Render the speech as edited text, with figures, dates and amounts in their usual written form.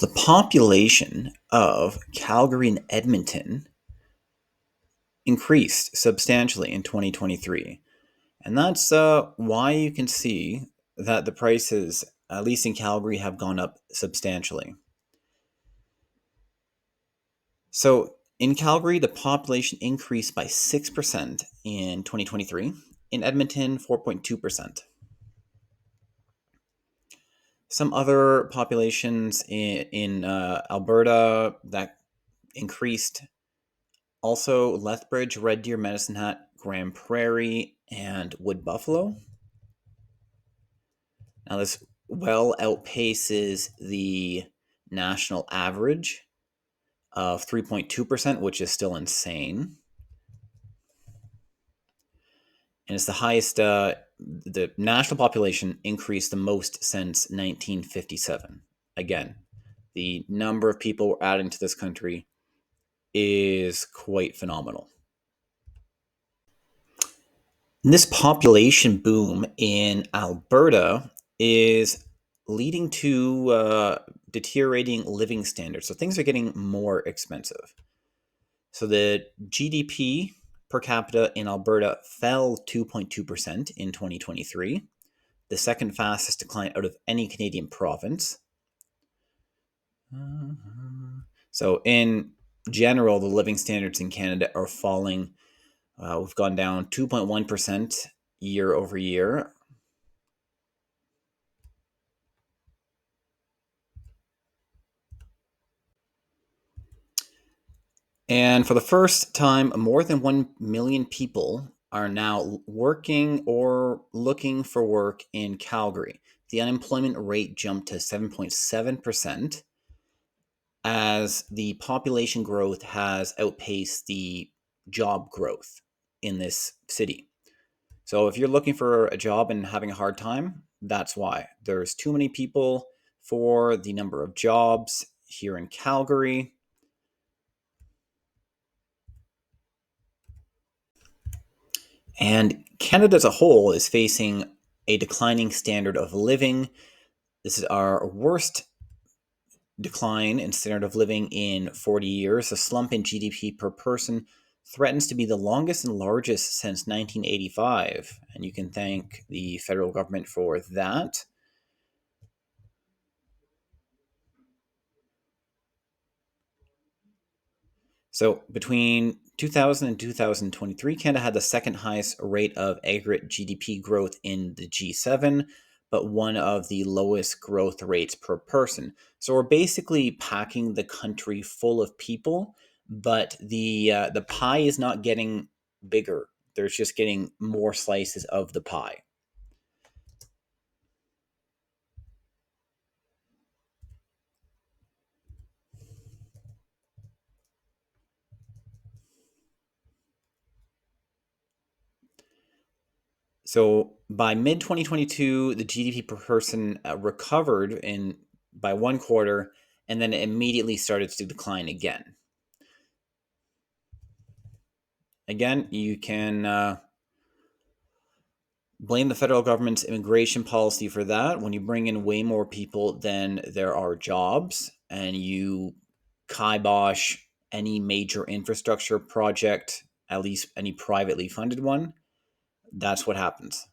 So the population of Calgary and Edmonton increased substantially in 2023. And that's why you can see that the prices, at least in Calgary, have gone up substantially. So in Calgary, the population increased by 6% in 2023. In Edmonton, 4.2%. Some other populations in Alberta that increased also Lethbridge, Red Deer, Medicine Hat, Grand Prairie, and Wood Buffalo. Now, this well outpaces the national average of 3.2%, which is still insane. And it's the highest, the national population increased the most since 1957. Again, the number of people we're adding to this country is quite phenomenal. And this population boom in Alberta is leading to deteriorating living standards. So things are getting more expensive. So the GDP per capita in Alberta fell 2.2% in 2023, the second fastest decline out of any Canadian province. So in general, the living standards in Canada are falling. We've gone down 2.1% year over year. And for the first time, more than 1 million people are now working or looking for work in Calgary. The unemployment rate jumped to 7.7% as the population growth has outpaced the job growth in this city. So if you're looking for a job and having a hard time, that's why. There's too many people for the number of jobs here in Calgary. And Canada as a whole is facing a declining standard of living. This is our worst decline in standard of living in 40 years. A slump in GDP per person threatens to be the longest and largest since 1985. And you can thank the federal government for that. So between 2000 and 2023, Canada had the second highest rate of aggregate GDP growth in the G7, but one of the lowest growth rates per person. So we're basically packing the country full of people, but the pie is not getting bigger. There's just getting more slices of the pie. So by mid 2022, the GDP per person recovered by one quarter, and then it immediately started to decline again. Again, you can blame the federal government's immigration policy for that. When you bring in way more people than there are jobs, and you kibosh any major infrastructure project, at least any privately funded one, that's what happens.